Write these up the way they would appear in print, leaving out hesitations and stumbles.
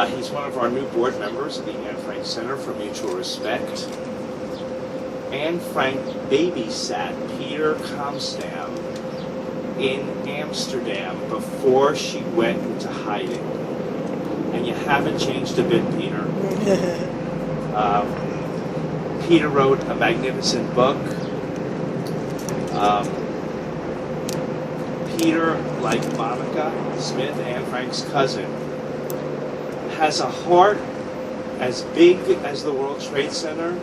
He's one of our new board members of the Anne Frank Center for Mutual Respect. Anne Frank babysat Peter Kamstam in Amsterdam before she went into hiding. And you haven't changed a bit, Peter. Peter wrote a magnificent book. Peter, like Monica Smith, Anne Frank's cousin, has a heart as big as the World Trade Center,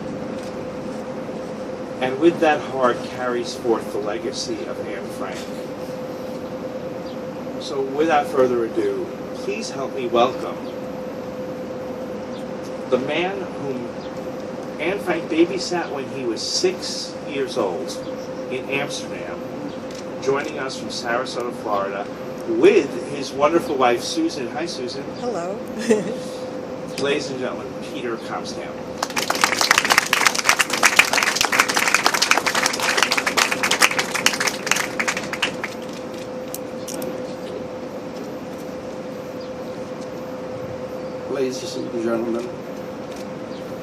and with that heart carries forth the legacy of Anne Frank. So without further ado, please help me welcome the man whom Anne Frank babysat when he was 6 years old in Amsterdam, joining us from Sarasota, Florida, with his wonderful wife, Susan. Hi, Susan. Hello. Ladies and gentlemen, Peter Kamstam. Ladies and gentlemen,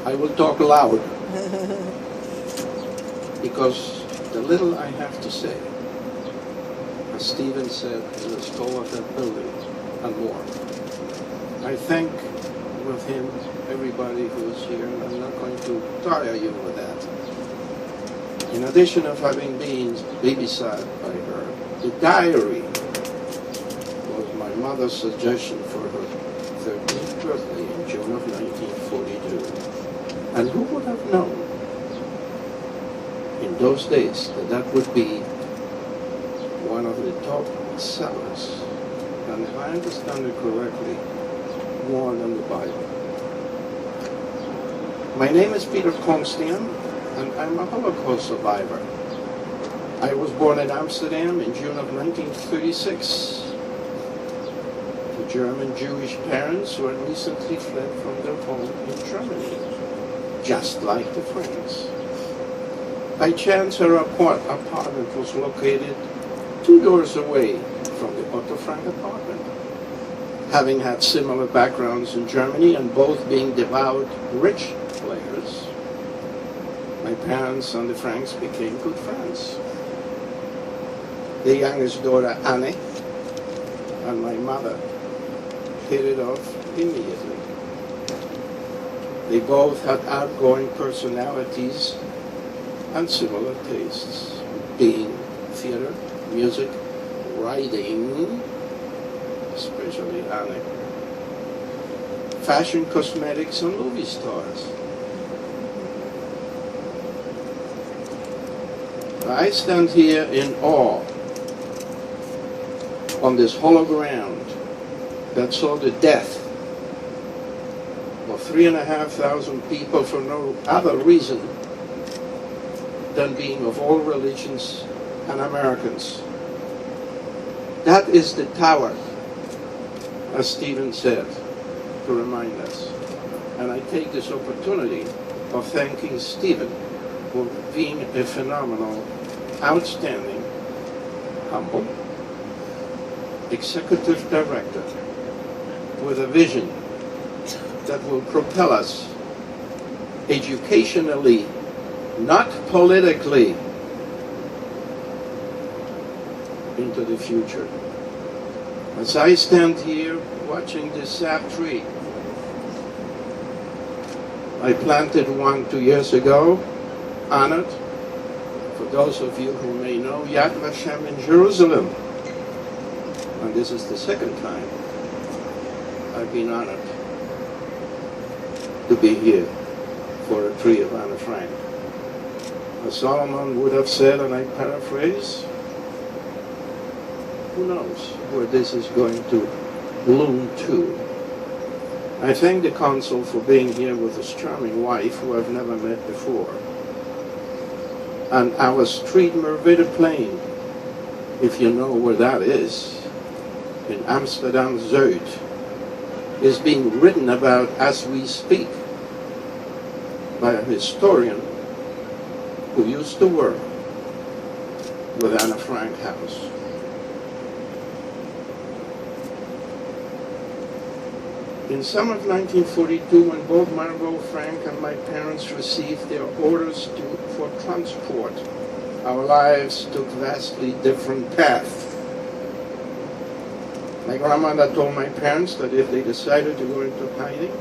I will talk loud because the little I have to say, as Stephen said, is the soul of that building and more. I thank with him everybody who is here, and I'm not going to tire you with that. In addition of having been babysat by her, the diary was my mother's suggestion for her 13th birthday in June of 1942. And who would have known in those days that that would be one of the top sellers, and if I understand it correctly, more than the Bible. My name is Peter Kamstam, and I'm a Holocaust survivor. I was born in Amsterdam in June of 1936 to German Jewish parents who had recently fled from their home in Germany, just like the Franks. By chance, her apartment was located 2 doors away from the Otto Frank apartment. Having had similar backgrounds in Germany and both being devout rich players, my parents and the Franks became good friends. The youngest daughter, Anne, and my mother hit it off immediately. They both had outgoing personalities and similar tastes, being theater, music, writing, especially Anne, fashion, cosmetics, and movie stars. I stand here in awe on this hollow ground that saw the death of 3,500 people for no other reason than being of all religions and Americans. That is the tower, as Stephen said, to remind us. And I take this opportunity of thanking Stephen for being a phenomenal, outstanding, humble, executive director with a vision that will propel us educationally, not politically, into the future. As I stand here watching this sap tree, I planted one 2 years ago, honored, for those of you who may know, Yad Vashem in Jerusalem. And this is the second time I've been honored to be here for a tree of Anne Frank. As Solomon would have said, and I paraphrase, who knows where this is going to bloom to. I thank the consul for being here with his charming wife, who I've never met before. And our street Merwede Plain, if you know where that is, in Amsterdam Zuid, is being written about as we speak by a historian who used to work with Anne Frank House. In summer of 1942, when both Margot Frank and my parents received their orders for transport, our lives took vastly different paths. My grandmother told my parents that if they decided to go into hiding,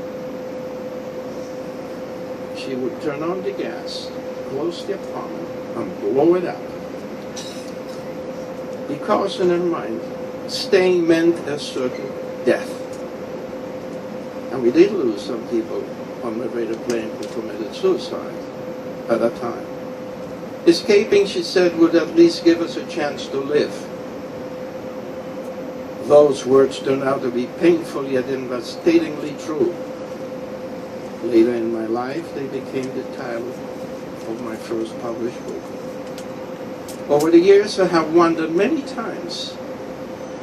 she would turn on the gas, close the apartment, and blow it up. Because in her mind, staying meant a certain death. And we did lose some people on the way to plane who committed suicide at that time. Escaping, she said, would at least give us a chance to live. Those words turned out to be painful yet devastatingly true. Later in my life, they became the title of my first published book. Over the years, I have wondered many times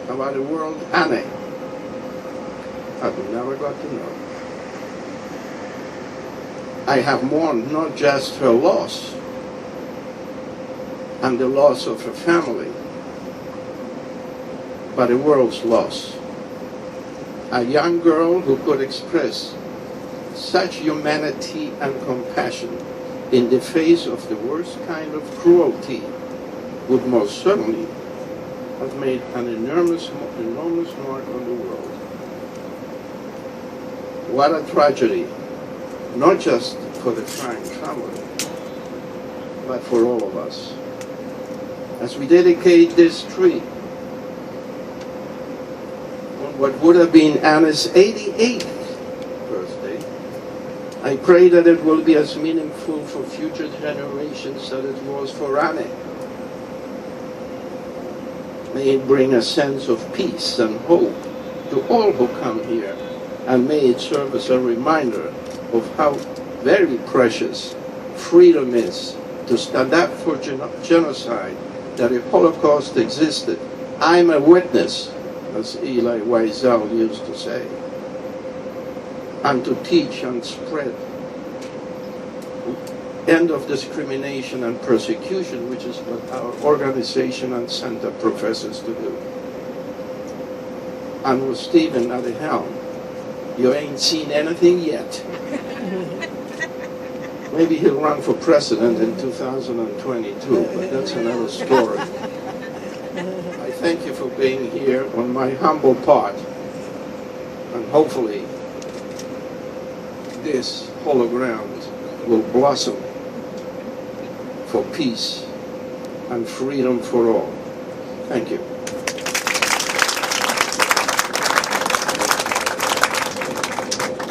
about the world Annie I've never got to know. I have mourned not just her loss and the loss of her family, but the world's loss. A young girl who could express such humanity and compassion in the face of the worst kind of cruelty would most certainly have made an enormous mark on the world. What a tragedy, not just for the Frank family, but for all of us. As we dedicate this tree on what would have been Anna's 88th birthday, I pray that it will be as meaningful for future generations as it was for Annie. May it bring a sense of peace and hope to all who come here, and may it serve as a reminder of how very precious freedom is to stand up for genocide, that the Holocaust existed. I'm a witness, as Elie Wiesel used to say, and to teach and spread end of discrimination and persecution, which is what our organization and center professes to do. And with Stephen at the helm, you ain't seen anything yet. Maybe he'll run for president in 2022, but that's another story. I thank you for being here on my humble part, and hopefully this hollow ground will blossom for peace and freedom for all. Thank you.